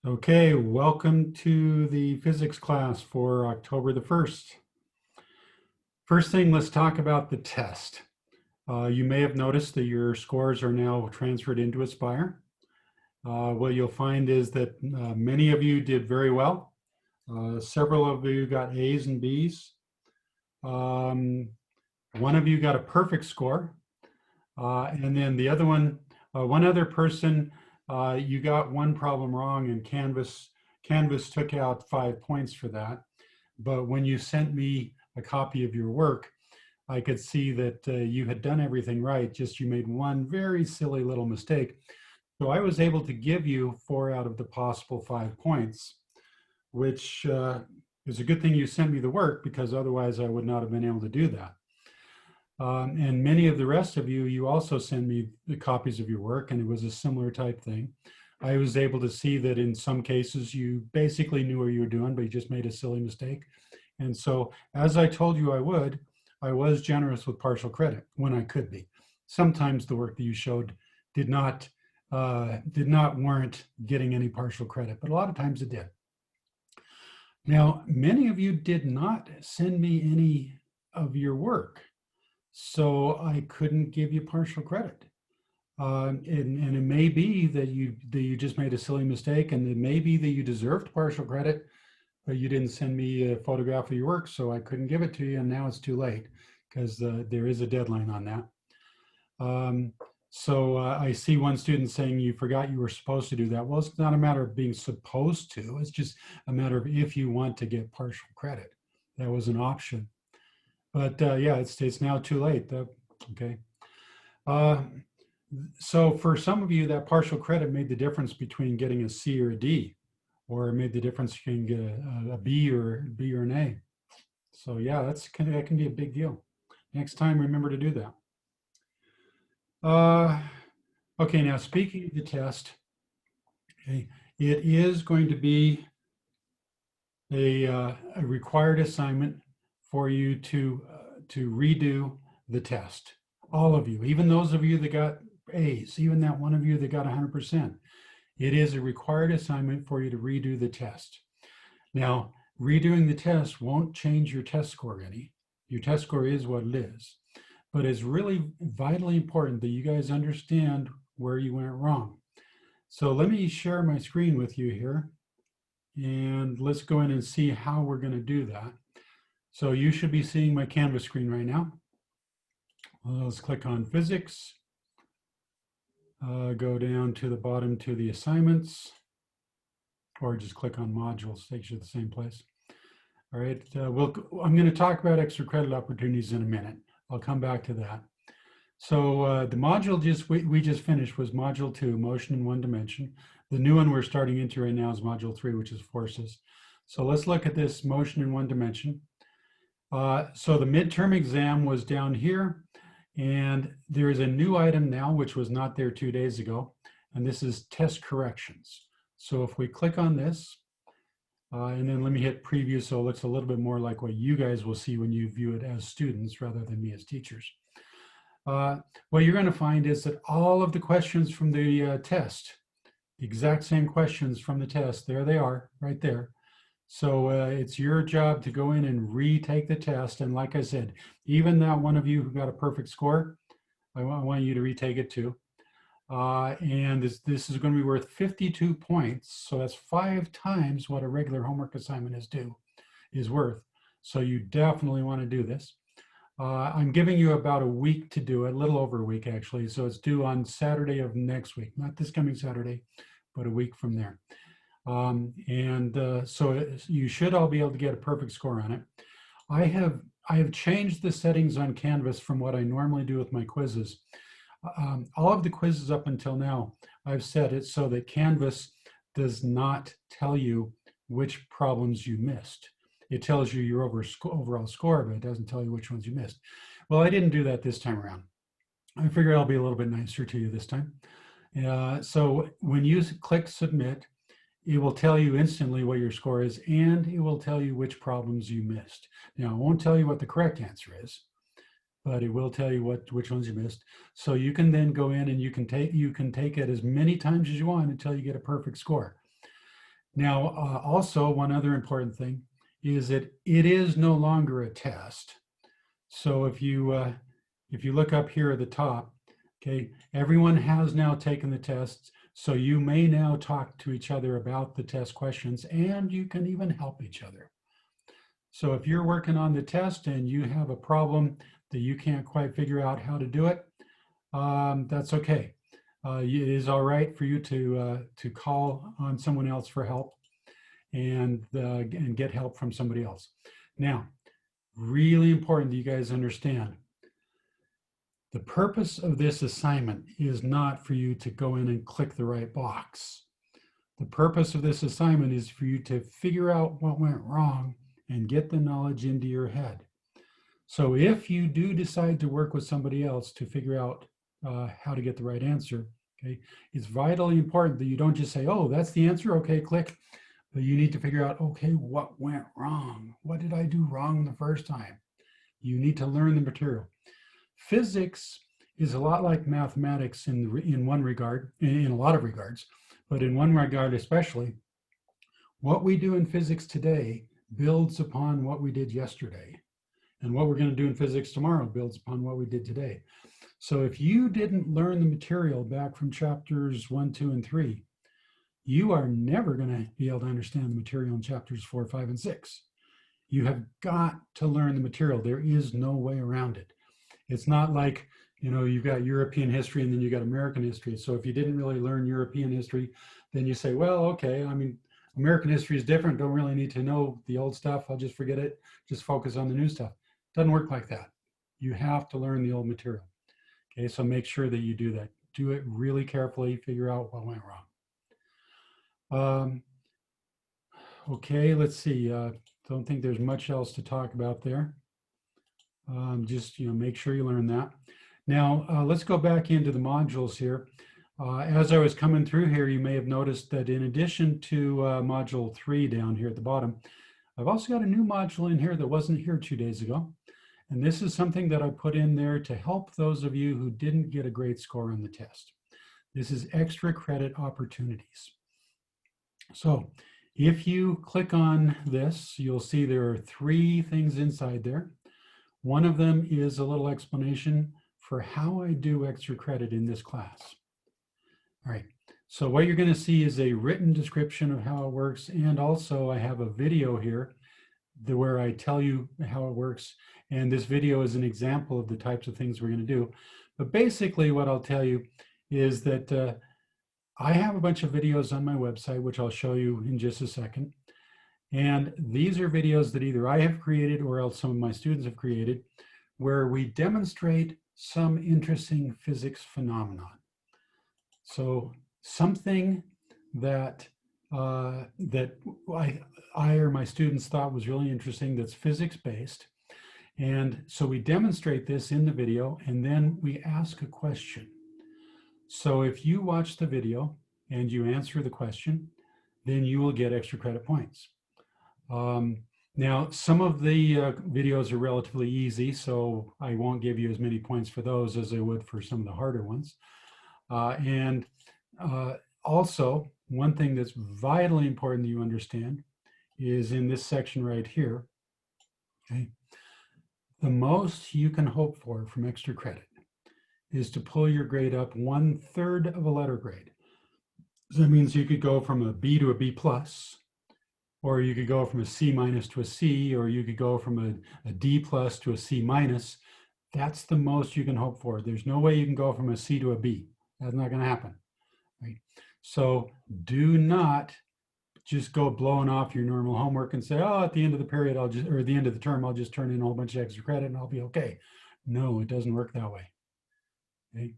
Okay, welcome to the physics class for October the 1st. First thing, let's talk about the test. You may have noticed that your scores are now transferred into Aspire. What you'll find is that many of you did very well. Several of you got A's and B's. One of you got a perfect score. And then the other one other person, you got one problem wrong, and Canvas took out 5 points for that. But when you sent me a copy of your work, I could see that you had done everything right, just you made one very silly little mistake. So I was able to give you 4 out of the possible 5 points, which is a good thing you sent me the work, because otherwise I would not have been able to do that. And many of the rest of you, you also send me the copies of your work, and it was a similar type thing. I was able to see that in some cases you basically knew what you were doing, but you just made a silly mistake. And so, as I told you I was generous with partial credit when I could be. Sometimes the work that you showed did not warrant getting any partial credit, but a lot of times it did. Now, many of you did not send me any of your work, so I couldn't give you partial credit. And it may be that you just made a silly mistake, and it may be that you deserved partial credit, but you didn't send me a photograph of your work, so I couldn't give it to you, and now it's too late because there is a deadline on that. So I see one student saying you forgot you were supposed to do that. Well, it's not a matter of being supposed to. It's just a matter of if you want to get partial credit. That was an option. But yeah, it's now too late. Okay. So for some of you, that partial credit made the difference between getting a C or a D, or it made the difference between getting a B or an A. So yeah, that can be a big deal. Next time, remember to do that. Okay, now speaking of the test, okay, it is going to be a required assignment for you to redo the test. All of you, even those of you that got A's, even that one of you that got 100%, it is a required assignment for you to redo the test. Now, redoing the test won't change your test score any. Your test score is what it is. But it's really vitally important that you guys understand where you went wrong. So let me share my screen with you here, and let's go in and see how we're going to do that. So you should be seeing my Canvas screen right now. Let's click on physics. Go down to the bottom to the assignments, or just click on modules, takes you to the same place. All right, I'm going to talk about extra credit opportunities in a minute. I'll come back to that. So the module we just finished was module 2, motion in one dimension. The new one we're starting into right now is module 3, which is forces. So let's look at this motion in one dimension. So the midterm exam was down here, and there is a new item now, which was not there 2 days ago, and this is test corrections. So if we click on this, and then let me hit preview so it looks a little bit more like what you guys will see when you view it as students rather than me as teachers. What you're going to find is that all of the questions from the test, the exact same questions from the test, there they are, right there. So it's your job to go in and retake the test. And like I said, even that one of you who got a perfect score, I want you to retake it too. And this is going to be worth 52 points. So that's 5 times what a regular homework assignment is worth. So you definitely want to do this. I'm giving you about a week to do it, a little over a week actually. So it's due on Saturday of next week, not this coming Saturday, but a week from there. So you should all be able to get a perfect score on it. I have changed the settings on Canvas from what I normally do with my quizzes. All of the quizzes up until now, I've set it so that Canvas does not tell you which problems you missed. It tells you your overall score, but it doesn't tell you which ones you missed. Well, I didn't do that this time around. I figure I'll be a little bit nicer to you this time. So when you click submit, it will tell you instantly what your score is, and it will tell you which problems you missed. Now, it won't tell you what the correct answer is, but it will tell you which ones you missed. So you can then go in and you can take it as many times as you want until you get a perfect score. Now, also one other important thing is that it is no longer a test. So if you look up here at the top, okay, everyone has now taken the tests. So you may now talk to each other about the test questions, and you can even help each other. So if you're working on the test and you have a problem that you can't quite figure out how to do it, that's okay. It is all right for you to call on someone else for help and get help from somebody else. Now, really important that you guys understand. The purpose of this assignment is not for you to go in and click the right box. The purpose of this assignment is for you to figure out what went wrong and get the knowledge into your head. So if you do decide to work with somebody else to figure out how to get the right answer, okay, it's vitally important that you don't just say, oh, that's the answer, okay, click. But you need to figure out, okay, what went wrong? What did I do wrong the first time? You need to learn the material. Physics is a lot like mathematics in one regard, in a lot of regards, but in one regard especially. What we do in physics today builds upon what we did yesterday. And what we're going to do in physics tomorrow builds upon what we did today. So if you didn't learn the material back from chapters 1, 2, and 3, you are never going to be able to understand the material in chapters 4, 5, and 6. You have got to learn the material. There is no way around it. It's not like, you know, you've got European history and then you got American history. So if you didn't really learn European history, then you say, well, okay, I mean, American history is different. Don't really need to know the old stuff. I'll just forget it. Just focus on the new stuff. It doesn't work like that. You have to learn the old material. Okay, so make sure that you do that. Do it really carefully. Figure out what went wrong. Okay, let's see. Don't think there's much else to talk about there. Just make sure you learn that. Now, let's go back into the modules here. As I was coming through here, you may have noticed that in addition to module 3 down here at the bottom, I've also got a new module in here that wasn't here 2 days ago. And this is something that I put in there to help those of you who didn't get a great score on the test. This is extra credit opportunities. So if you click on this, you'll see there are 3 things inside there. One of them is a little explanation for how I do extra credit in this class. All right, so what you're going to see is a written description of how it works, and also I have a video here where I tell you how it works, and this video is an example of the types of things we're going to do. But basically what I'll tell you is that I have a bunch of videos on my website, which I'll show you in just a second. And these are videos that either I have created or else some of my students have created, where we demonstrate some interesting physics phenomenon. So something that that I or my students thought was really interesting that's physics-based. And so we demonstrate this in the video, and then we ask a question. So if you watch the video and you answer the question, then you will get extra credit points. Now, some of the videos are relatively easy, so I won't give you as many points for those as I would for some of the harder ones. Also, one thing that's vitally important that you understand is in this section right here, okay? The most you can hope for from extra credit is to pull your grade up 1/3 of a letter grade. So that means you could go from a B to a B plus, or you could go from a C minus to a C, or you could go from a D plus to a C minus. That's the most you can hope for. There's no way you can go from a C to a B. That's not going to happen. Right? So do not just go blowing off your normal homework and say, oh, at the end of the period, or at the end of the term, I'll just turn in a whole bunch of extra credit and I'll be okay. No, it doesn't work that way. Okay.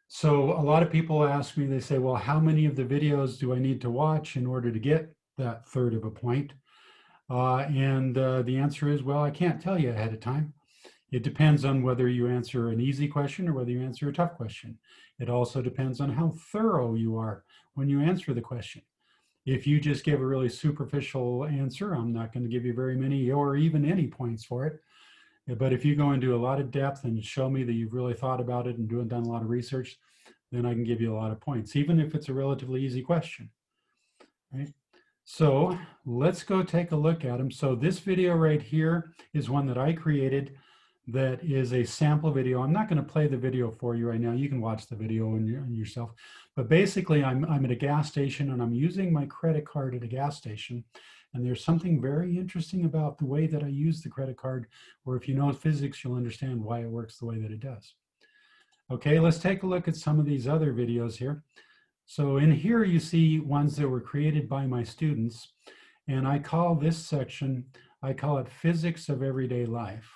So a lot of people ask me, they say, well, how many of the videos do I need to watch in order to get that 1/3 of a point? The answer is, well, I can't tell you ahead of time. It depends on whether you answer an easy question or whether you answer a tough question. It also depends on how thorough you are when you answer the question. If you just give a really superficial answer, I'm not going to give you very many or even any points for it. But if you go into a lot of depth and show me that you've really thought about it and done a lot of research, then I can give you a lot of points, even if it's a relatively easy question. right? So let's go take a look at them. So this video right here is one that I created that is a sample video. I'm not going to play the video for you right now. You can watch the video on yourself. But basically, I'm at a gas station and I'm using my credit card at a gas station. And there's something very interesting about the way that I use the credit card, or if you know physics, you'll understand why it works the way that it does. Okay, let's take a look at some of these other videos here. So in here you see ones that were created by my students, and I call this section, I call it Physics of Everyday Life.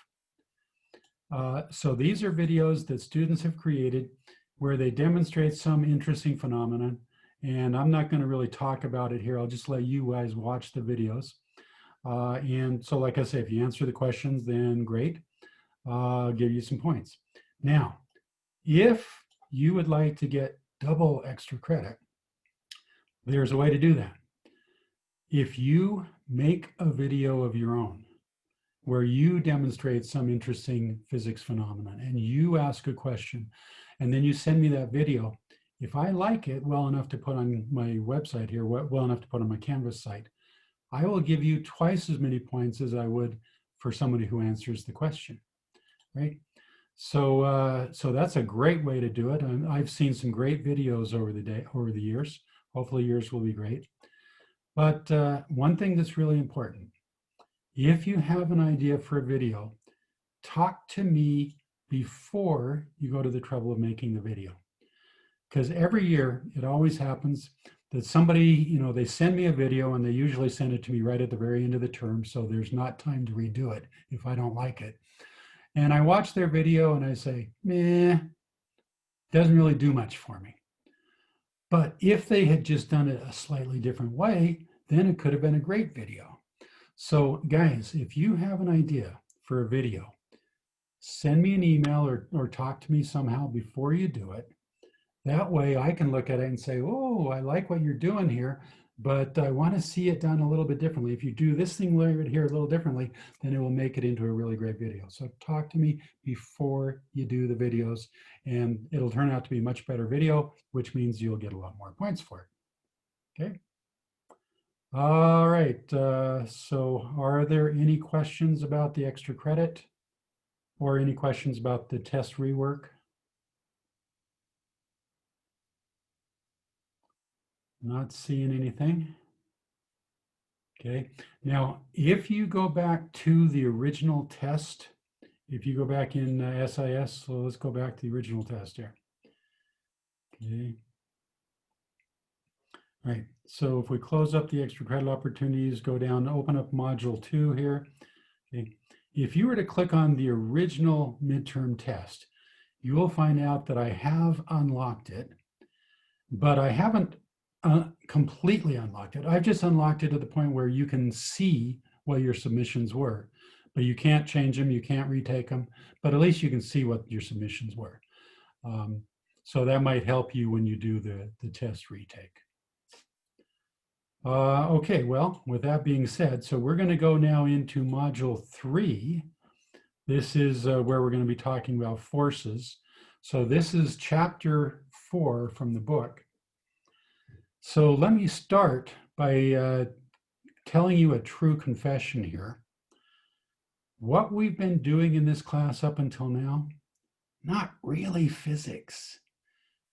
So these are videos that students have created where they demonstrate some interesting phenomenon, and I'm not going to really talk about it here. I'll just let you guys watch the videos. And so like I say, if you answer the questions, then great. I'll give you some points. Now, if you would like to get double extra credit, there's a way to do that. If you make a video of your own where you demonstrate some interesting physics phenomenon and you ask a question and then you send me that video, if I like it well enough to put on my website here, well enough to put on my Canvas site, I will give you twice as many points as I would for somebody who answers the question, right? So that's a great way to do it. And I've seen some great videos over the years. Hopefully yours will be great. But one thing that's really important, if you have an idea for a video, talk to me before you go to the trouble of making the video. Because every year it always happens that somebody, they send me a video and they usually send it to me right at the very end of the term. So there's not time to redo it if I don't like it. And I watch their video and I say, meh, doesn't really do much for me. But if they had just done it a slightly different way, then it could have been a great video. So guys, if you have an idea for a video, send me an email or talk to me somehow before you do it. That way I can look at it and say, oh, I like what you're doing here, but I want to see it done a little bit differently. If you do this thing right here a little differently, then it will make it into a really great video. So talk to me before you do the videos, and it'll turn out to be a much better video, which means you'll get a lot more points for it. Okay. All right. So are there any questions about the extra credit or any questions about the test rework? Not seeing anything. Okay, now if you go back to the original test, if you go back in SIS, so let's go back to the original test here. Okay. All right, so if we close up the extra credit opportunities, go down, open up module 2 here. Okay. If you were to click on the original midterm test, you will find out that I have unlocked it, but I haven't completely unlocked it. I've just unlocked it to the point where you can see what your submissions were, but you can't change them, you can't retake them, but at least you can see what your submissions were. So that might help you when you do the test retake. Okay, well, with that being said, so we're going to go now into module 3. This is where we're going to be talking about forces. So this is chapter 4 from the book. So let me start by telling you a true confession here. What we've been doing in this class up until now, not really physics.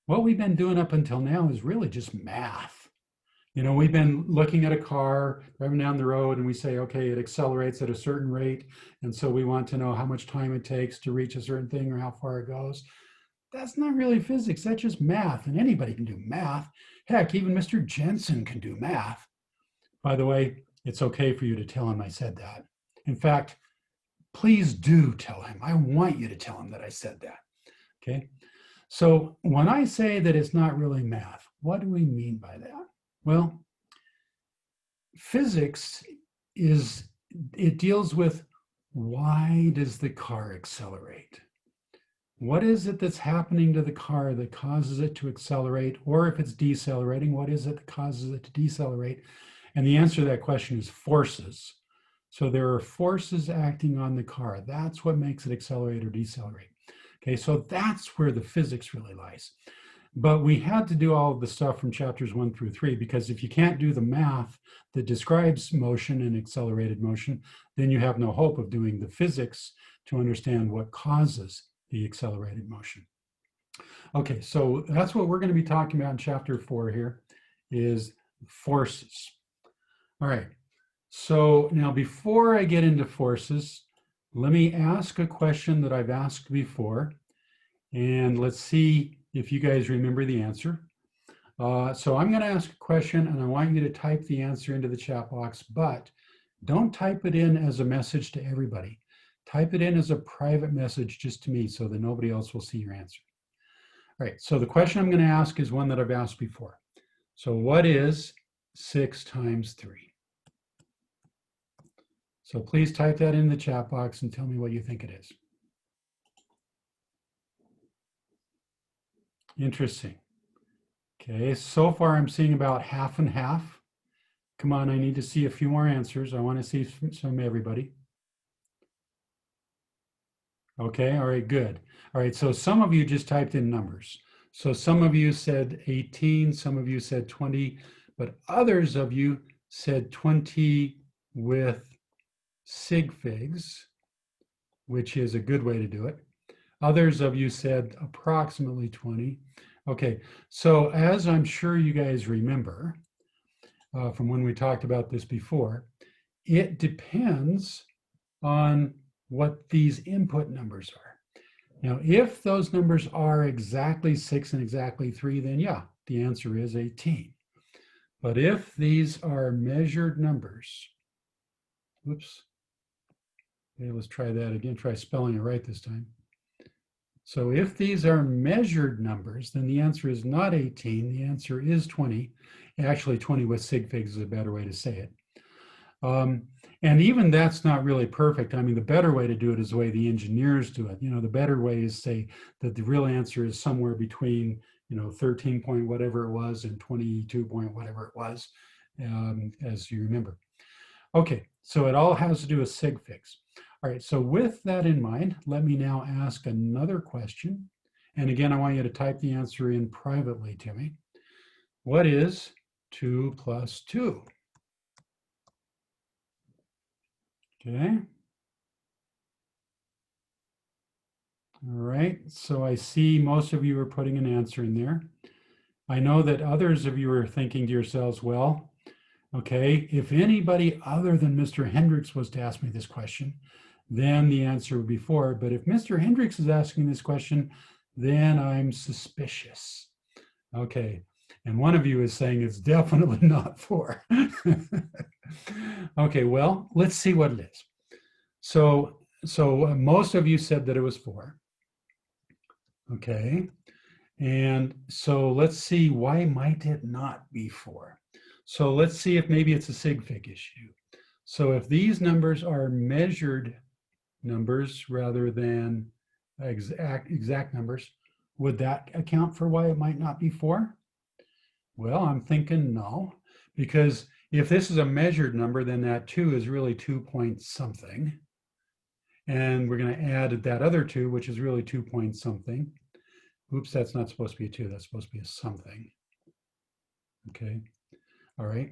What we've been doing up until now is really just math. We've been looking at a car driving down the road and we say, okay, it accelerates at a certain rate. And so we want to know how much time it takes to reach a certain thing or how far it goes. That's not really physics, that's just math, and anybody can do math. Heck, even Mr. Jensen can do math. By the way, it's okay for you to tell him I said that. In fact, please do tell him. I want you to tell him that I said that, okay? So when I say that it's not really math, what do we mean by that? Well, physics it deals with why does the car accelerate? What is it that's happening to the car that causes it to accelerate? Or if it's decelerating, what is it that causes it to decelerate? And the answer to that question is forces. So there are forces acting on the car. That's what makes it accelerate or decelerate. Okay, so that's where the physics really lies. But we had to do all of the stuff from chapters 1 through 3, because if you can't do the math that describes motion and accelerated motion, then you have no hope of doing the physics to understand what causes the accelerated motion. Okay, so that's what we're going to be talking about in chapter 4 here, is forces. All right, so now before I get into forces, let me ask a question that I've asked before, and let's see if you guys remember the answer. So I'm going to ask a question, and I want you to type the answer into the chat box, but don't type it in as a message to everybody. Type it in as a private message just to me so that nobody else will see your answer. All right, so the question I'm going to ask is one that I've asked before. So what is 6 times 3? So please type that in the chat box and tell me what you think it is. Interesting. Okay, so far I'm seeing about half and half. Come on, I need to see a few more answers. I want to see from everybody. Okay, all right, good. All right, so some of you just typed in numbers. So some of you said 18, some of you said 20, but others of you said 20 with sig figs, which is a good way to do it. Others of you said approximately 20. Okay, so as I'm sure you guys remember from when we talked about this before, it depends on what these input numbers are. Now, if those numbers are exactly 6 and exactly 3, then yeah, the answer is 18. But if these are measured numbers, whoops, okay, let's try that again, try spelling it right this time. So if these are measured numbers, then the answer is not 18, the answer is 20. Actually, 20 with sig figs is a better way to say it. And even that's not really perfect. I mean, the better way to do it is the way the engineers do it. You know, the better way is say that the real answer is somewhere between, 13 point whatever it was and 22 point whatever it was, as you remember. Okay, so it all has to do with sig figs. All right, so with that in mind, let me now ask another question. And again, I want you to type the answer in privately to me. What is 2 plus 2? Okay. All right, so I see most of you are putting an answer in there. I know that others of you are thinking to yourselves, well, okay, if anybody other than Mr. Hendricks was to ask me this question, then the answer would be 4. But if Mr. Hendricks is asking this question, then I'm suspicious. Okay, and one of you is saying it's definitely not 4. Okay, well, let's see what it is. So most of you said that it was 4. Okay, and so let's see, why might it not be 4? So let's see if maybe it's a sig fig issue. So if these numbers are measured numbers rather than exact numbers, would that account for why it might not be 4? Well, I'm thinking no, because if this is a measured number, then that 2 is really 2 point something. And we're going to add that other 2, which is really 2 point something. Oops, that's not supposed to be a 2, that's supposed to be a something. Okay, all right.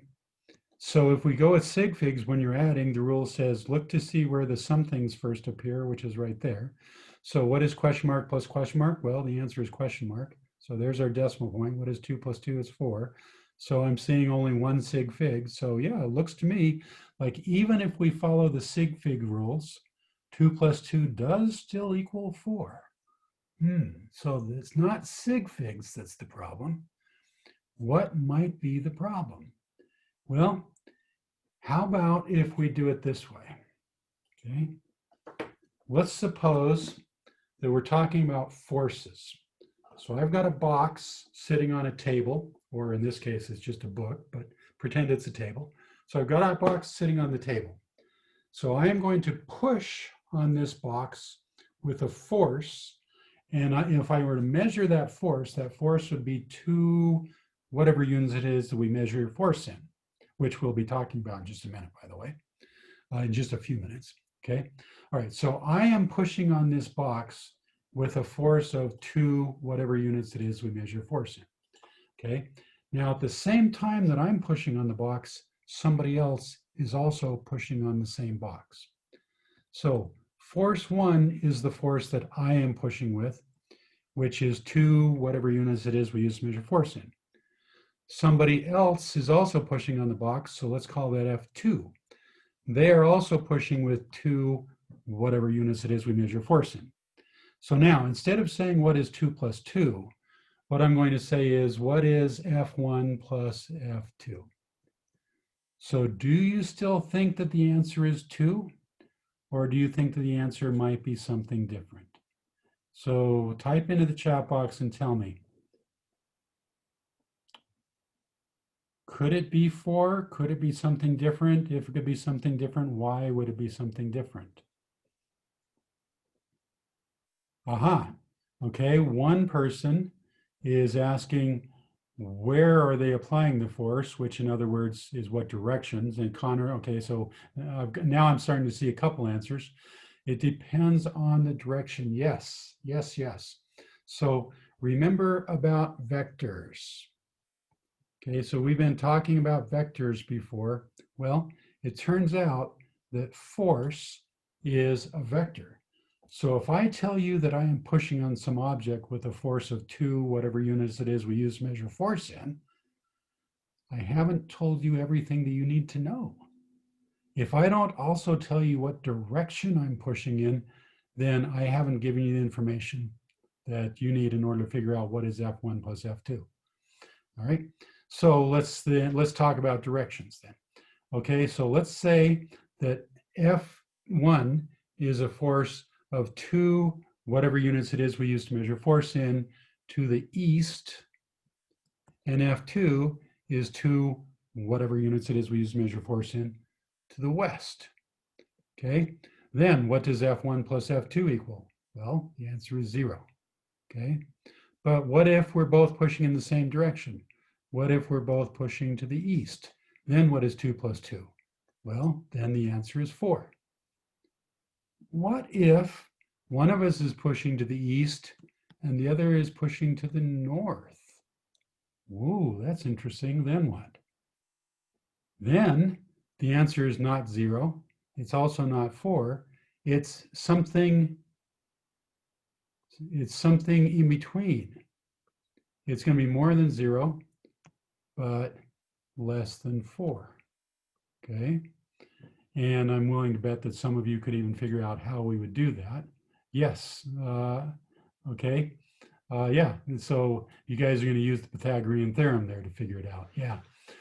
So if we go with sig figs, when you're adding, the rule says, look to see where the somethings first appear, which is right there. So what is question mark plus question mark? Well, the answer is question mark. So there's our decimal point. What is 2 plus 2 is 4. So I'm seeing only one sig fig. So yeah, it looks to me like even if we follow the sig fig rules, 2 plus 2 does still equal 4. So it's not sig figs that's the problem. What might be the problem? Well, how about if we do it this way? Okay. Let's suppose that we're talking about forces. So I've got a box sitting on a table, or in this case, it's just a book, but pretend it's a table. So I've got a box sitting on the table. So I am going to push on this box with a force. And if I were to measure that force would be 2, whatever units it is that we measure force in, which we'll be talking about in just a minute, by the way, in just a few minutes, okay? All right, so I am pushing on this box with a force of 2 whatever units it is we measure force in. Okay. Now at the same time that I'm pushing on the box, somebody else is also pushing on the same box. So force 1 is the force that I am pushing with, which is 2 whatever units it is we use to measure force in. Somebody else is also pushing on the box, so let's call that F2. They are also pushing with 2 whatever units it is we measure force in. So now, instead of saying what is 2 plus 2, what I'm going to say is what is F1 plus F2? So do you still think that the answer is 2? Or do you think that the answer might be something different? So type into the chat box and tell me. Could it be 4? Could it be something different? If it could be something different, why would it be something different? Aha. Okay, one person is asking where are they applying the force, which in other words is what directions. And Connor, okay, so now I'm starting to see a couple answers. It depends on the direction. Yes, yes, yes. So remember about vectors. Okay, so we've been talking about vectors before. Well, it turns out that force is a vector. So if I tell you that I am pushing on some object with a force of 2, whatever units it is we use to measure force in, I haven't told you everything that you need to know. If I don't also tell you what direction I'm pushing in, then I haven't given you the information that you need in order to figure out what is F1 plus F2. All right, so let's talk about directions then. Okay, so let's say that F1 is a force of 2 whatever units it is we use to measure force in to the east, and F2 is 2 whatever units it is we use to measure force in to the west. Okay, then what does F1 plus F2 equal? Well, the answer is 0. Okay, but what if we're both pushing in the same direction? What if we're both pushing to the east? Then what is 2 plus 2? Well, then the answer is 4. What if one of us is pushing to the east and the other is pushing to the north? Ooh, that's interesting. Then what? Then the answer is not 0. It's also not 4. It's something in between. It's going to be more than 0, but less than 4. Okay. And I'm willing to bet that some of you could even figure out how we would do that. Yes. Okay. Yeah. And so you guys are going to use the Pythagorean theorem there to figure it out. Yeah.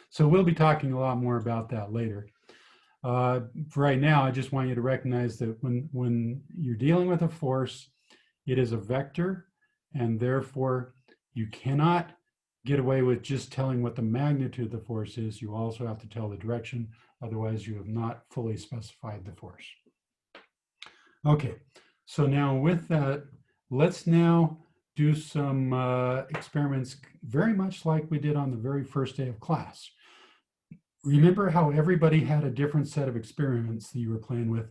So we'll be talking a lot more about that later. For right now, I just want you to recognize that when you're dealing with a force, it is a vector, and therefore you cannot get away with just telling what the magnitude of the force is. You also have to tell the direction. Otherwise, you have not fully specified the force. Okay, so now with that, let's now do some experiments very much like we did on the very first day of class. Remember how everybody had a different set of experiments that you were playing with,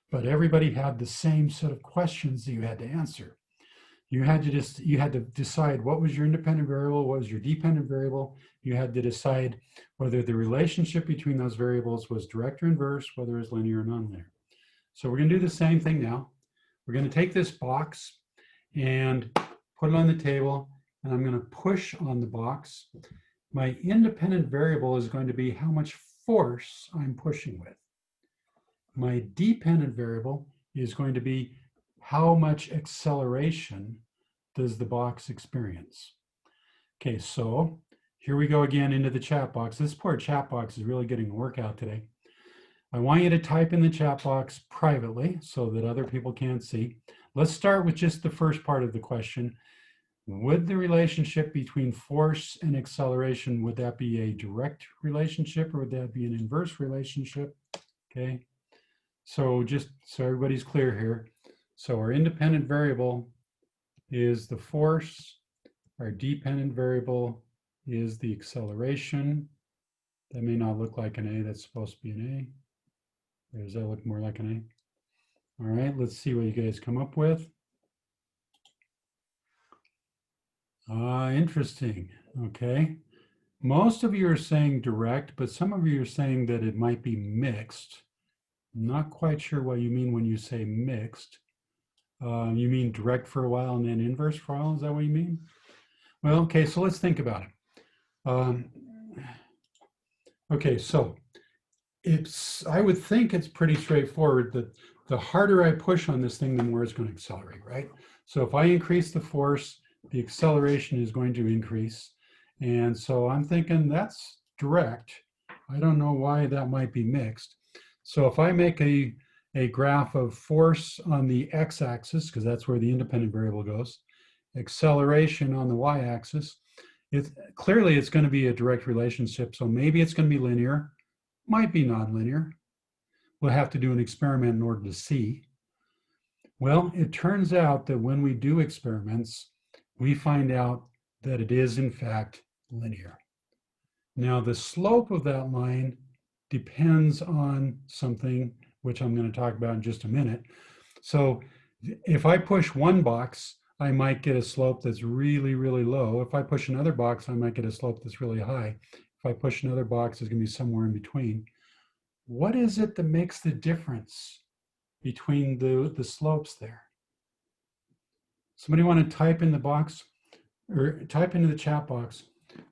but everybody had the same set of questions that you had to answer. You had to decide what was your independent variable, what was your dependent variable. You had to decide whether the relationship between those variables was direct or inverse, whether it was linear or nonlinear. So we're going to do the same thing now. We're going to take this box and put it on the table, and I'm going to push on the box. My independent variable is going to be how much force I'm pushing with. My dependent variable is going to be how much acceleration does the box experience. Okay, so here we go again into the chat box. This poor chat box is really getting a workout today. I want you to type in the chat box privately so that other people can't see. Let's start with just the first part of the question. Would the relationship between force and acceleration, would that be a direct relationship or would that be an inverse relationship? Okay, so just so everybody's clear here. So our independent variable is the force. Our dependent variable is the acceleration. That may not look like an A, that's supposed to be an A. Or does that look more like an A? All right, let's see what you guys come up with. Interesting. Okay. Most of you are saying direct, but some of you are saying that it might be mixed. Not quite sure what you mean when you say mixed. You mean direct for a while and then inverse for a while? Is that what you mean? Well, okay, so let's think about it. Um, okay, so I would think it's pretty straightforward that the harder I push on this thing, the more it's going to accelerate, right? So if I increase the force, the acceleration is going to increase. And so I'm thinking that's direct. I don't know why that might be mixed. So if I make a graph of force on the x-axis, because that's where the independent variable goes, acceleration on the y-axis, clearly it's going to be a direct relationship. So maybe it's going to be linear, might be nonlinear. We'll have to do an experiment in order to see. Well, it turns out that when we do experiments, we find out that it is in fact linear. Now, the slope of that line depends on something which I'm going to talk about in just a minute. So if I push one box, I might get a slope that's really, really low. If I push another box, I might get a slope that's really high. If I push another box, it's going to be somewhere in between. What is it that makes the difference between the slopes there? Somebody want to type in the box or type into the chat box.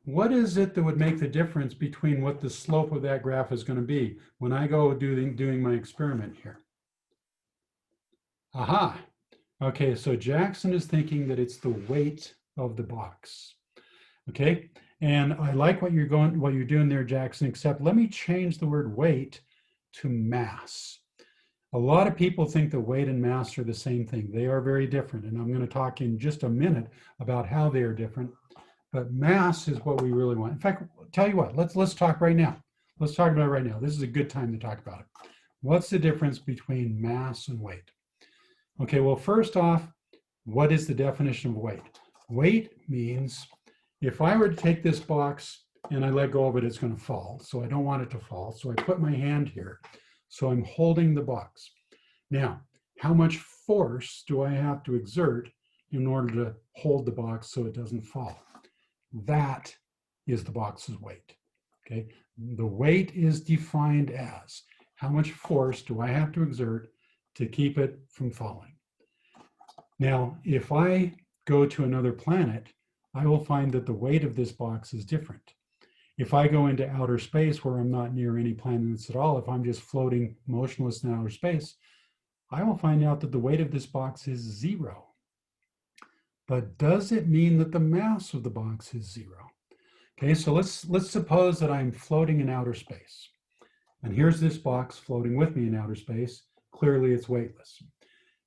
What is it that would make the difference between what the slope of that graph is going to be when I go doing my experiment here? Aha. Okay, so Jackson is thinking that it's the weight of the box. Okay, and I like what you're doing there, Jackson, except let me change the word weight to mass. A lot of people think that weight and mass are the same thing. They are very different, and I'm going to talk in just a minute about how they are different. But mass is what we really want. In fact, tell you what, let's talk right now. Let's talk about it right now. This is a good time to talk about it. What's the difference between mass and weight? Okay, well, first off, what is the definition of weight? Weight means if I were to take this box and I let go of it, it's going to fall. So I don't want it to fall. So I put my hand here. So I'm holding the box. Now, how much force do I have to exert in order to hold the box so it doesn't fall? That is the box's weight. Okay, the weight is defined as how much force do I have to exert to keep it from falling. Now, if I go to another planet, I will find that the weight of this box is different. If I go into outer space where I'm not near any planets at all, if I'm just floating motionless in outer space, I will find out that the weight of this box is 0. But does it mean that the mass of the box is 0? Okay, so let's suppose that I'm floating in outer space. And here's this box floating with me in outer space. Clearly it's weightless.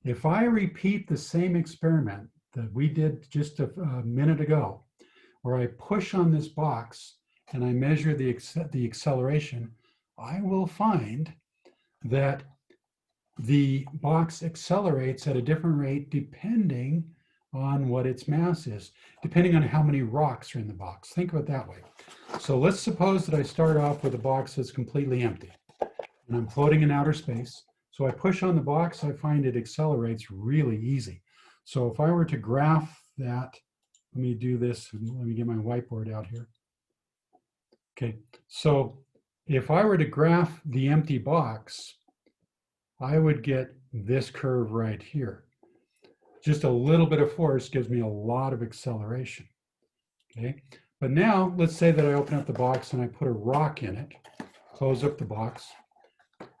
If I repeat the same experiment that we did just a minute ago, where I push on this box and I measure the acceleration, I will find that the box accelerates at a different rate depending on what its mass is, depending on how many rocks are in the box. Think of it that way. So let's suppose that I start off with a box that's completely empty and I'm floating in outer space. So I push on the box, I find it accelerates really easy. So if I were to graph that, let me do this, let me get my whiteboard out here. Okay, so if I were to graph the empty box, I would get this curve right here. Just a little bit of force gives me a lot of acceleration. Okay, but now let's say that I open up the box and I put a rock in it, close up the box.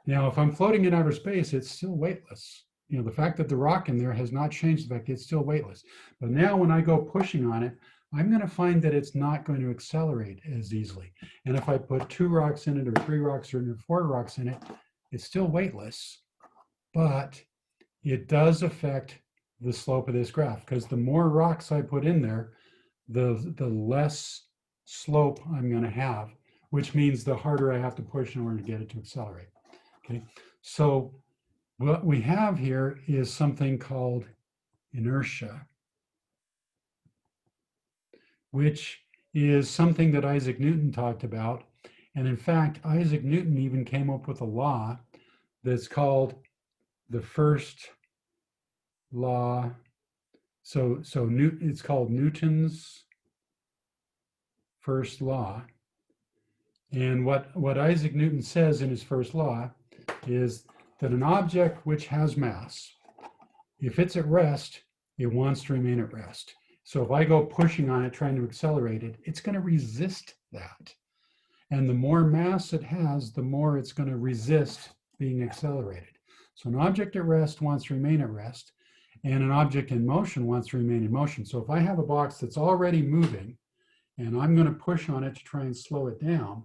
Now, if I'm floating in outer space, it's still weightless. You know, the fact that the rock in there has not changed the fact it's still weightless. But now when I go pushing on it, I'm going to find that it's not going to accelerate as easily. And if I put 2 rocks in it or 3 rocks or 4 rocks in it, it's still weightless, but it does affect the slope of this graph because the more rocks I put in there, the less slope I'm going to have, which means the harder I have to push in order to get it to accelerate. Okay, so what we have here is something called inertia, which is something that Isaac Newton talked about. And in fact, Isaac Newton even came up with a law that's called the first law it's called Newton's first law. And what Isaac Newton says in his first law is that an object which has mass, if it's at rest, it wants to remain at rest. So if I go pushing on it, trying to accelerate it, it's going to resist that. And the more mass it has, the more it's going to resist being accelerated. So an object at rest wants to remain at rest, and an object in motion wants to remain in motion. So if I have a box that's already moving, and I'm going to push on it to try and slow it down,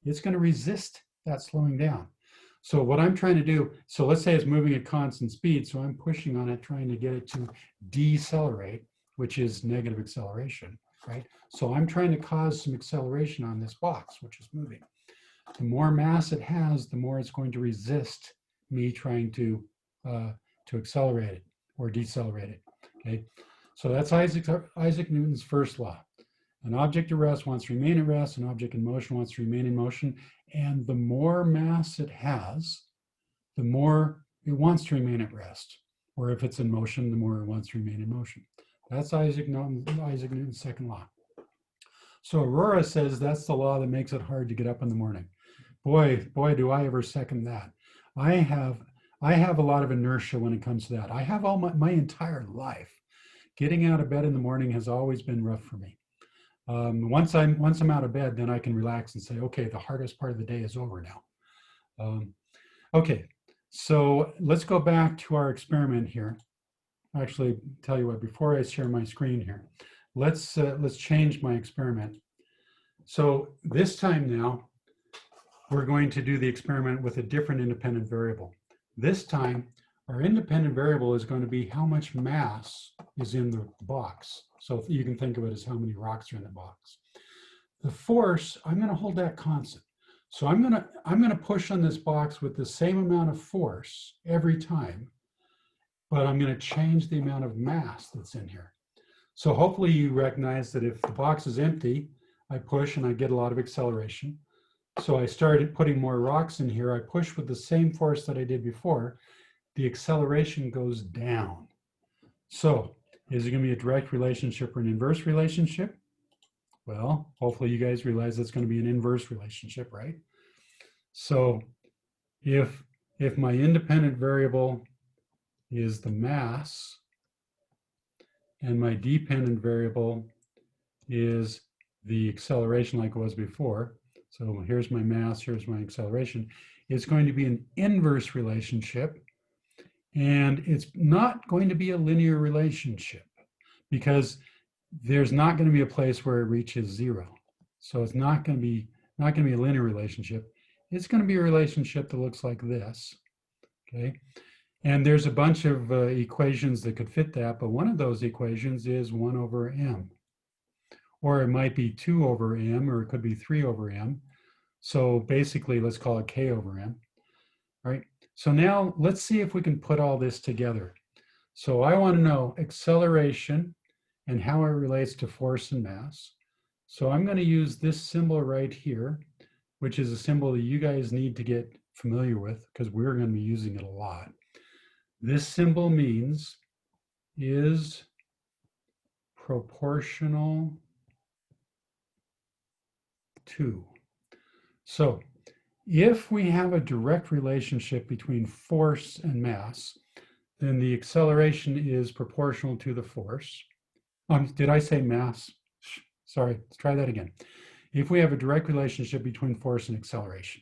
it's going to resist that slowing down. So what I'm trying to do, so let's say it's moving at constant speed, so I'm pushing on it, trying to get it to decelerate, which is negative acceleration, right? So I'm trying to cause some acceleration on this box, which is moving. The more mass it has, the more it's going to resist me trying to accelerate it or decelerate it, okay? So that's Isaac Newton's first law. An object at rest wants to remain at rest, an object in motion wants to remain in motion, and the more mass it has, the more it wants to remain at rest. Or if it's in motion, the more it wants to remain in motion. That's Isaac Newton's second law. So Aurora says that's the law that makes it hard to get up in the morning. Boy, do I ever second that. I have a lot of inertia when it comes to that. I have all my entire life. Getting out of bed in the morning has always been rough for me. Once I'm out of bed, then I can relax and say, okay, the hardest part of the day is over now. Okay, so let's go back to our experiment here. Actually, tell you what, before I share my screen here, let's change my experiment. So this time now, we're going to do the experiment with a different independent variable. This time, our independent variable is going to be how much mass is in the box. So you can think of it as how many rocks are in the box. The force, I'm going to hold that constant. So I'm going to push on this box with the same amount of force every time, but I'm going to change the amount of mass that's in here. So hopefully you recognize that if the box is empty, I push and I get a lot of acceleration. So I started putting more rocks in here. I push with the same force that I did before. The acceleration goes down. So is it going to be a direct relationship or an inverse relationship? Well, hopefully you guys realize that's going to be an inverse relationship, right? So if my independent variable is the mass and my dependent variable is the acceleration like it was before, so here's my mass, here's my acceleration, it's going to be an inverse relationship, and it's not going to be a linear relationship because there's not going to be a place where it reaches zero. So it's not going to be a linear relationship. It's going to be a relationship that looks like this, okay? And there's a bunch of equations that could fit that, but one of those equations is 1 over m. Or it might be 2 over m, or it could be 3 over m. So basically, let's call it k over m, right? So now let's see if we can put all this together. So I want to know acceleration and how it relates to force and mass. So I'm going to use this symbol right here, which is a symbol that you guys need to get familiar with because we're going to be using it a lot. This symbol means is proportional to. So if we have a direct relationship between force and mass, then the acceleration is proportional to the force. Did I say mass? Sorry, let's try that again. If we have a direct relationship between force and acceleration,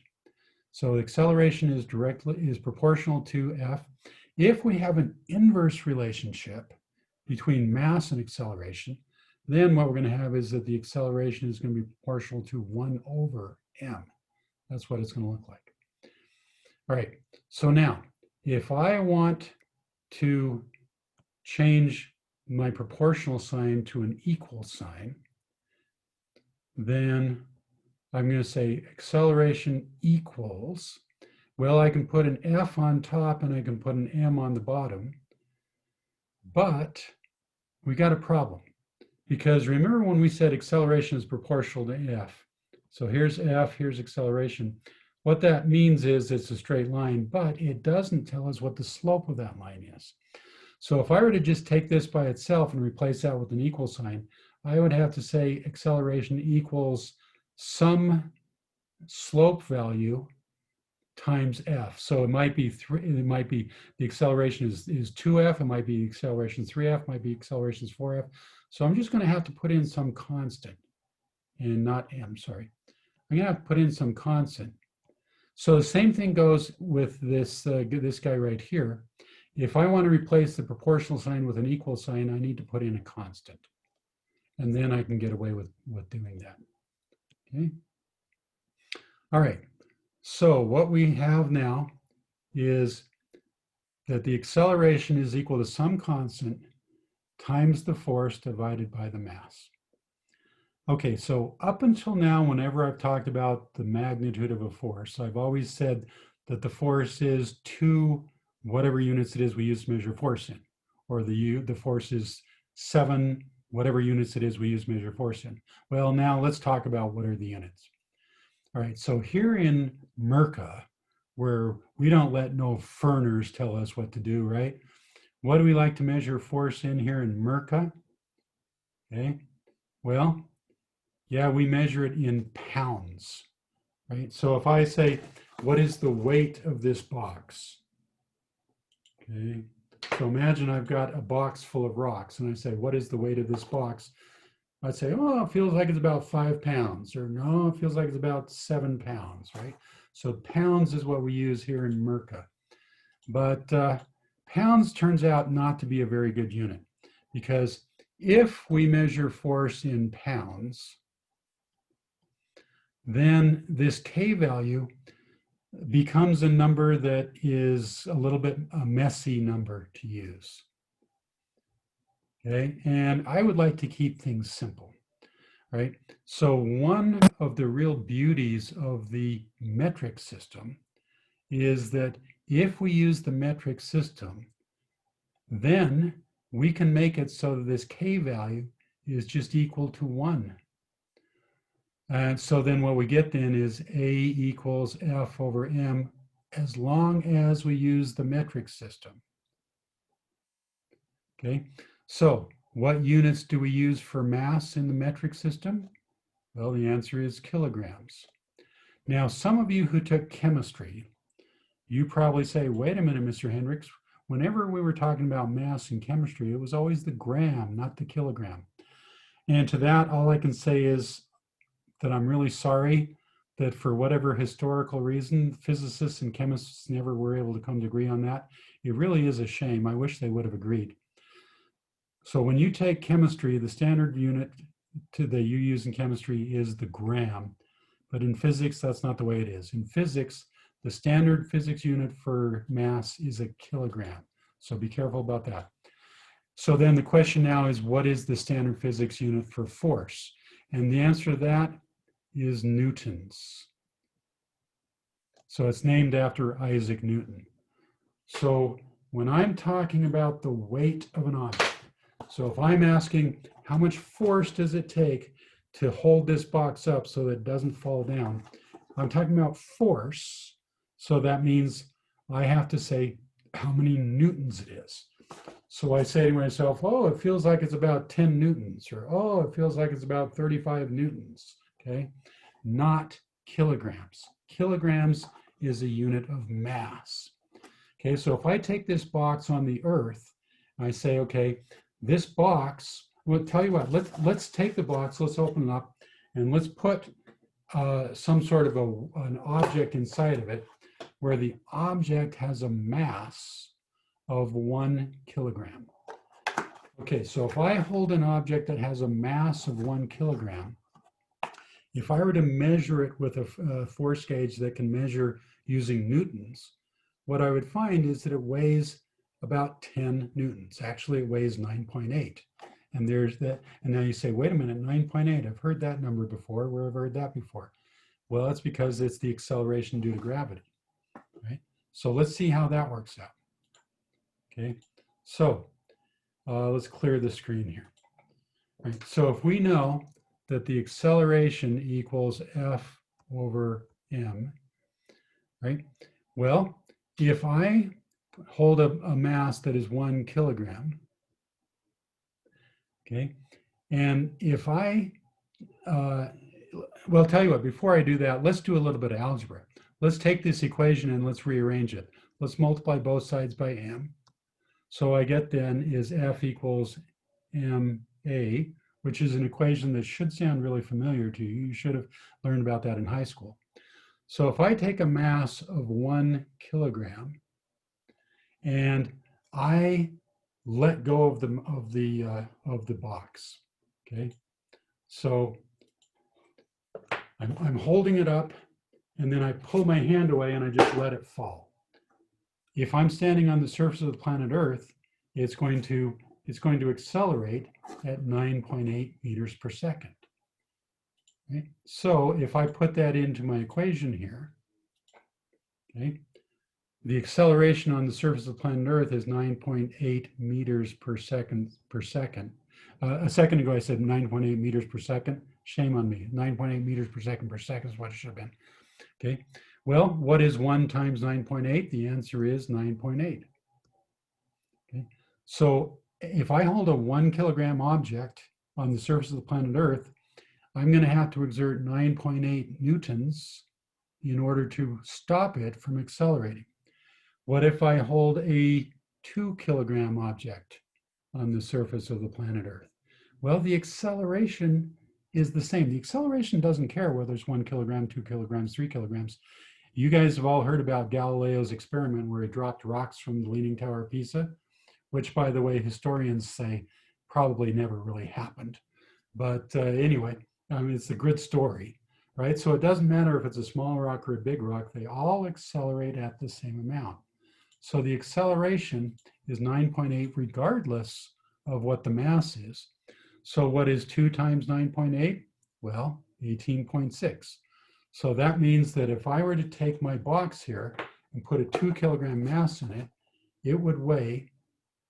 so acceleration is proportional to F. If we have an inverse relationship between mass and acceleration, then what we're going to have is that the acceleration is going to be proportional to 1 over m. That's what it's going to look like. All right, so now, if I want to change my proportional sign to an equal sign, then I'm going to say acceleration equals, well, I can put an F on top and I can put an M on the bottom, but we got a problem. Because remember when we said acceleration is proportional to F. So here's F, here's acceleration. What that means is it's a straight line, but it doesn't tell us what the slope of that line is. So if I were to just take this by itself and replace that with an equal sign, I would have to say acceleration equals some slope value times f. So it might be the acceleration is 2f, it might be acceleration 3f, might be acceleration 4f. So I'm just going to have to put in some constant, and not m, sorry. I'm going to have to put in some constant. So the same thing goes with this this guy right here. If I want to replace the proportional sign with an equal sign, I need to put in a constant. And then I can get away with doing that. Okay. All right. So what we have now is that the acceleration is equal to some constant times the force divided by the mass. Okay, so up until now, whenever I've talked about the magnitude of a force, I've always said that the force is 2 whatever units it is we use to measure force in, or the force is 7 whatever units it is we use to measure force in. Well, now let's talk about what are the units. All right, so here in Merca, where we don't let no Ferners tell us what to do, right? What do we like to measure force in here in Merca? Okay, well, yeah, we measure it in pounds, right? So if I say, what is the weight of this box? Okay, so imagine I've got a box full of rocks and I say, what is the weight of this box? I'd say, oh, it feels like it's about 5 pounds, or no, it feels like it's about 7 pounds, right? So pounds is what we use here in Merca. But pounds turns out not to be a very good unit, because if we measure force in pounds, then this K value becomes a number that is a little bit a messy number to use. Okay, and I would like to keep things simple, right? So one of the real beauties of the metric system is that if we use the metric system, then we can make it so that this K value is just equal to 1. And so then what we get then is A equals F over M, as long as we use the metric system. Okay, so what units do we use for mass in the metric system? Well, the answer is kilograms. Now, some of you who took chemistry, you probably say, wait a minute, Mr. Hendricks, whenever we were talking about mass in chemistry, it was always the gram, not the kilogram. And to that, all I can say is that I'm really sorry that for whatever historical reason, physicists and chemists never were able to come to agree on that. It really is a shame. I wish they would have agreed. So when you take chemistry, the standard unit that you use in chemistry is the gram. But in physics, that's not the way it is. In physics, the standard physics unit for mass is a kilogram. So be careful about that. So then the question now is, what is the standard physics unit for force? And the answer to that is newtons. So it's named after Isaac Newton. So when I'm talking about the weight of an object, so if I'm asking how much force does it take to hold this box up so that it doesn't fall down, I'm talking about force. So that means I have to say how many newtons it is. So I say to myself, oh, it feels like it's about 10 newtons, or oh, it feels like it's about 35 newtons, okay? Not kilograms. Kilograms is a unit of mass. Okay, so if I take this box on the Earth, I say, okay, this box, well, tell you what, let's take the box, let's open it up, and let's put some sort of an object inside of it where the object has a mass of 1 kilogram. Okay, so if I hold an object that has a mass of 1 kilogram, if I were to measure it with a force gauge that can measure using newtons, what I would find is that it weighs about 10 newtons. Actually, it weighs 9.8. And there's that. And now you say, wait a minute, 9.8. I've heard that number before. Where have I heard that before? Well, it's because it's the acceleration due to gravity, right? So let's see how that works out. Okay, so let's clear the screen here. Right. So if we know that the acceleration equals F over M, right? Well, if I hold a mass that is 1 kilogram, okay? And if well, tell you what, before I do that, let's do a little bit of algebra. Let's take this equation and let's rearrange it. Let's multiply both sides by m. So I get then is F equals ma, which is an equation that should sound really familiar to you. You should have learned about that in high school. So if I take a mass of 1 kilogram and I let go of the box, okay? So I'm holding it up and then I pull my hand away and I just let it fall. If I'm standing on the surface of the planet Earth, it's going to accelerate at 9.8 meters per second. Okay? So if I put that into my equation here, okay, the acceleration on the surface of the planet Earth is 9.8 meters per second a second ago I said 9.8 meters per second. Shame on me. 9.8 meters per second is what it should have been. Okay. Well, what is 1 times 9.8? The answer is 9.8. Okay. So if I hold a 1 kilogram object on the surface of the planet Earth, I'm going to have to exert 9.8 newtons in order to stop it from accelerating. What if I hold a 2 kilogram object on the surface of the planet Earth? Well, the acceleration is the same. The acceleration doesn't care whether it's 1 kilogram, 2 kilograms, 3 kilograms. You guys have all heard about Galileo's experiment where he dropped rocks from the Leaning Tower of Pisa, which, by the way, historians say probably never really happened. But anyway, I mean, it's a good story, right? So it doesn't matter if it's a small rock or a big rock, they all accelerate at the same amount. So the acceleration is 9.8 regardless of what the mass is. So what is 2 times 9.8? Well, 18.6. So that means that if I were to take my box here and put a 2 kilogram mass in it, it would weigh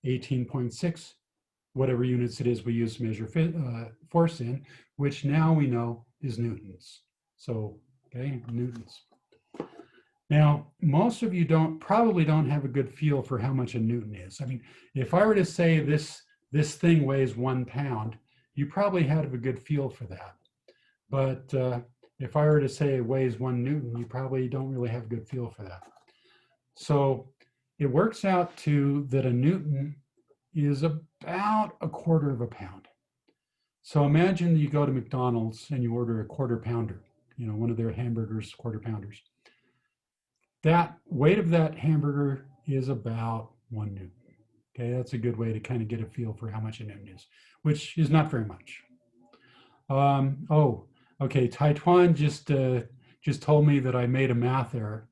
18.6, whatever units it is we use to measure force in, which now we know is newtons. So, okay, newtons. Now, most of you probably don't have a good feel for how much a newton is. I mean, if I were to say this thing weighs 1 pound, you probably have a good feel for that. But if I were to say it weighs 1 newton, you probably don't really have a good feel for that. So it works out to that a newton is about 1/4 of a pound. So imagine you go to McDonald's and you order a 1/4 pounder, you know, one of their hamburgers, 1/4 pounders. That weight of that hamburger is about 1 newton. Okay, that's a good way to kind of get a feel for how much a newton is, which is not very much. Oh, okay, Taituan just told me that I made a math error.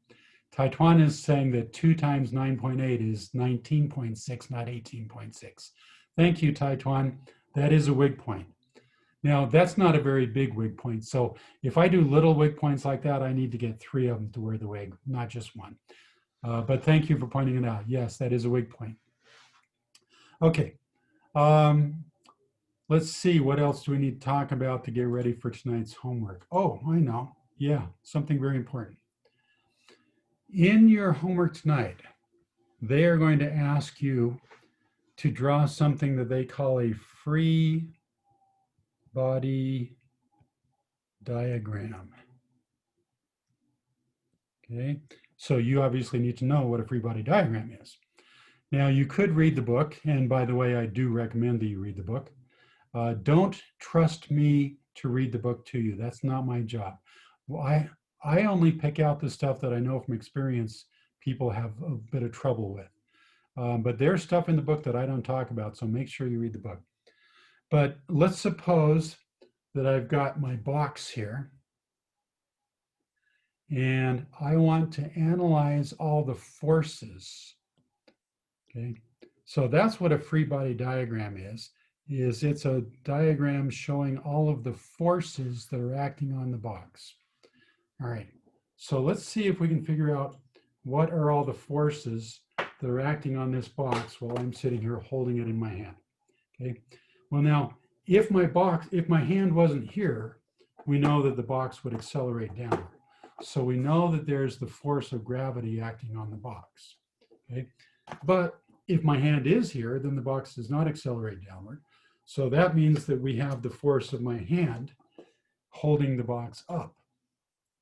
Taituan is saying that 2 times 9.8 is 19.6, not 18.6. Thank you, Taituan. That is a wig point. Now, that's not a very big wig point. So if I do little wig points like that, I need to get 3 of them to wear the wig, not just 1. But thank you for pointing it out. Yes, that is a wig point. Okay. Let's see, what else do we need to talk about to get ready for tonight's homework? Oh, I know. Yeah, something very important. In your homework tonight, they are going to ask you to draw something that they call a free body diagram. Okay, so you obviously need to know what a free body diagram is. Now, you could read the book, and by the way, I do recommend that you read the book. Don't trust me to read the book to you. That's not my job. Well, I only pick out the stuff that I know from experience people have a bit of trouble with. But there's stuff in the book that I don't talk about, so make sure you read the book. But let's suppose that I've got my box here, and I want to analyze all the forces. Okay, so that's what a free body diagram is it's a diagram showing all of the forces that are acting on the box. All right, so let's see if we can figure out what are all the forces that are acting on this box while I'm sitting here holding it in my hand. Okay, well now, if my hand wasn't here, we know that the box would accelerate downward. So we know that there's the force of gravity acting on the box. Okay, But if my hand is here, then the box does not accelerate downward. So that means that we have the force of my hand holding the box up.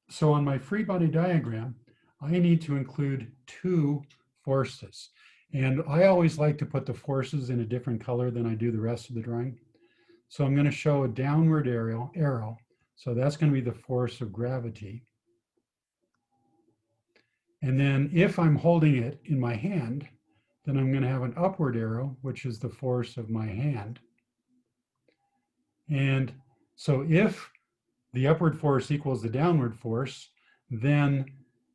So on my free body diagram, I need to include two forces. And I always like to put the forces in a different color than I do the rest of the drawing. So I'm going to show a downward arrow. So that's going to be the force of gravity. And then if I'm holding it in my hand, then I'm going to have an upward arrow, which is the force of my hand. And so if the upward force equals the downward force, then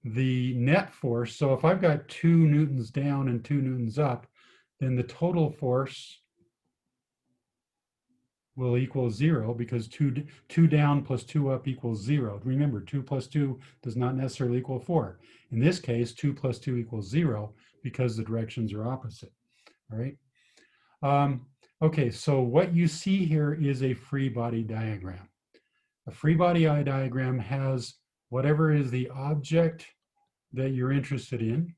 the net force, so if I've got 2 newtons down and 2 newtons up, then the total force will equal 0 because 2 down plus 2 up equals 0. Remember, 2 plus 2 does not necessarily equal 4. In this case, 2 plus 2 equals 0 because the directions are opposite, all right? Okay, so what you see here is a free body diagram. A free body diagram has whatever is the object that you're interested in,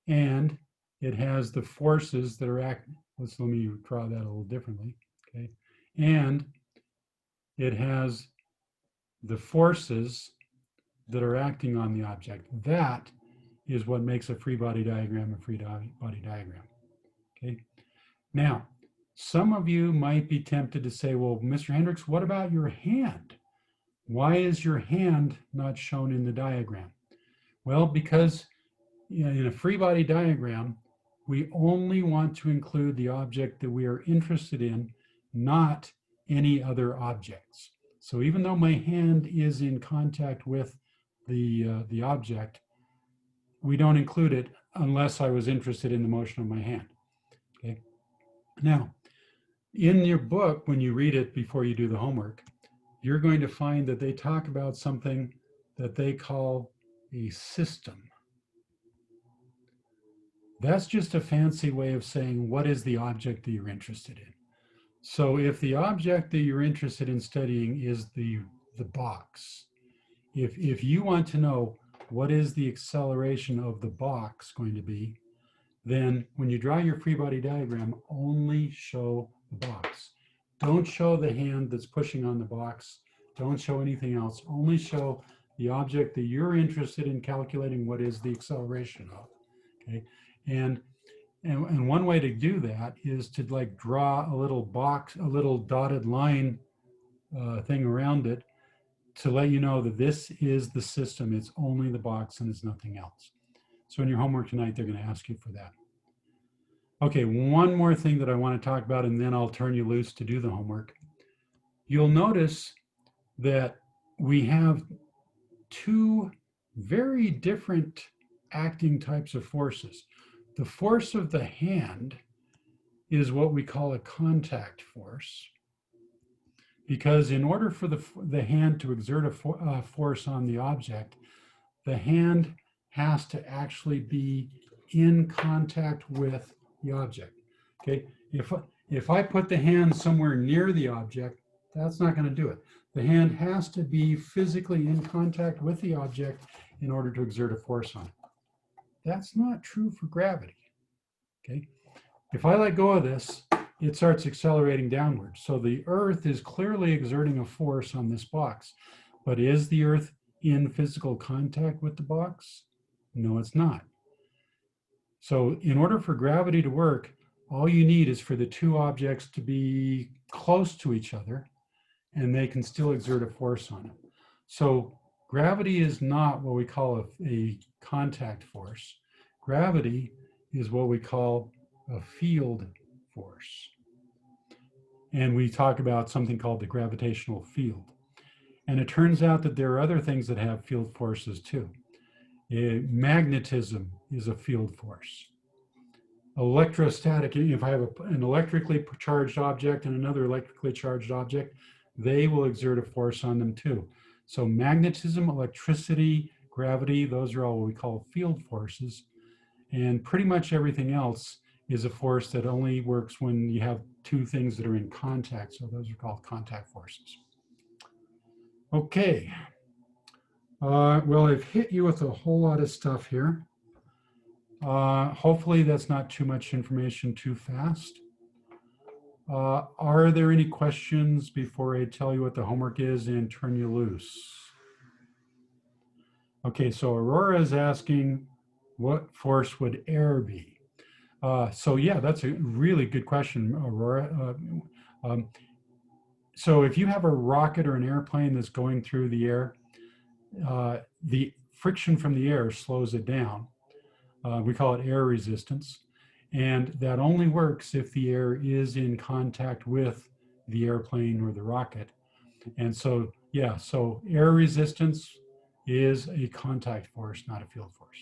and it has the forces that are acting. Let me draw that a little differently, okay? And it has the forces that are acting on the object. That is what makes a free body diagram a free body diagram, okay? Now, some of you might be tempted to say, well, Mr. Hendricks, what about your hand? Why is your hand not shown in the diagram? Well, because in a free body diagram, we only want to include the object that we are interested in, not any other objects. So even though my hand is in contact with the object, we don't include it unless I was interested in the motion of my hand, okay? Now, in your book, when you read it before you do the homework, you're going to find that they talk about something that they call a system. That's just a fancy way of saying what is the object that you're interested in. So if the object that you're interested in studying is the box, if you want to know what is the acceleration of the box going to be, then when you draw your free body diagram, only show the box. Don't show the hand that's pushing on the box. Don't show anything else. Only show the object that you're interested in calculating what is the acceleration of, okay? And one way to do that is to like draw a little box, a little dotted line thing around it to let you know that this is the system. It's only the box and it's nothing else. So in your homework tonight, they're going to ask you for that. Okay, one more thing that I want to talk about, and then I'll turn you loose to do the homework. You'll notice that we have two very different acting types of forces. The force of the hand is what we call a contact force, because in order for the hand to exert a force on the object, the hand has to actually be in contact with the object, okay? If I put the hand somewhere near the object, that's not going to do it. The hand has to be physically in contact with the object in order to exert a force on it. That's not true for gravity, okay? If I let go of this, it starts accelerating downward. So the Earth is clearly exerting a force on this box, but is the Earth in physical contact with the box? No, it's not. So in order for gravity to work, all you need is for the two objects to be close to each other, and they can still exert a force on it. So gravity is not what we call a contact force. Gravity is what we call a field force. And we talk about something called the gravitational field. And it turns out that there are other things that have field forces too. Magnetism is a field force. Electrostatic, if I have an electrically charged object and another electrically charged object, they will exert a force on them too. So magnetism, electricity, gravity, those are all what we call field forces. And pretty much everything else is a force that only works when you have two things that are in contact. So those are called contact forces. Okay. Well, I've hit you with a whole lot of stuff here. Hopefully that's not too much information too fast. Are there any questions before I tell you what the homework is and turn you loose? Okay, so Aurora is asking, what force would air be? So yeah, that's a really good question, Aurora. So if you have a rocket or an airplane that's going through the air, the friction from the air slows it down. We call it air resistance. And that only works if the air is in contact with the airplane or the rocket. And so, yeah, so air resistance is a contact force, not a field force.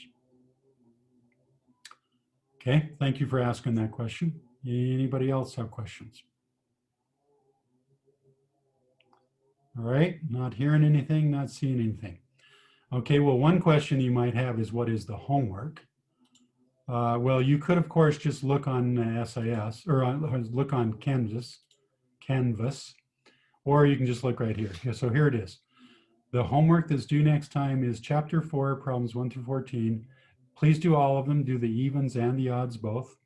Okay, thank you for asking that question. Anybody else have questions? All right, not hearing anything, not seeing anything. Okay, well, one question you might have is, what is the homework? Well, you could, of course, just look on SIS or look on Canvas, or you can just look right here. So here it is. The homework that's due next time is Chapter 4, problems 1 through 14. Please do all of them, do the evens and the odds both.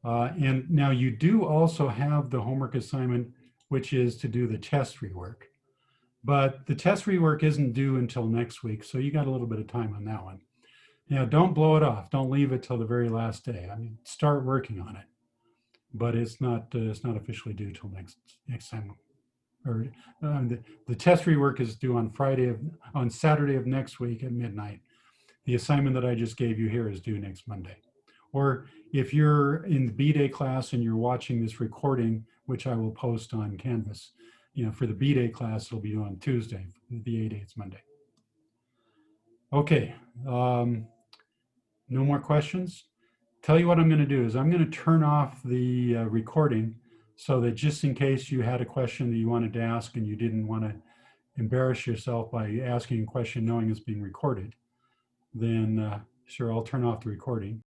And now you do also have the homework assignment, which is to do the test rework. But the test rework isn't due until next week, so you got a little bit of time on that one. Now, don't blow it off. Don't leave it till the very last day. I mean, start working on it, but it's not officially due till next time. Or the test rework is due on Saturday of next week at midnight. The assignment that I just gave you here is due next Monday. Or if you're in the B-Day class and you're watching this recording, which I will post on Canvas, for the B-Day class, it'll be on Tuesday. The A-Day, it's Monday. Okay. No more questions? Tell you what I'm going to do is I'm going to turn off the recording so that just in case you had a question that you wanted to ask and you didn't want to embarrass yourself by asking a question knowing it's being recorded, then sure, I'll turn off the recording.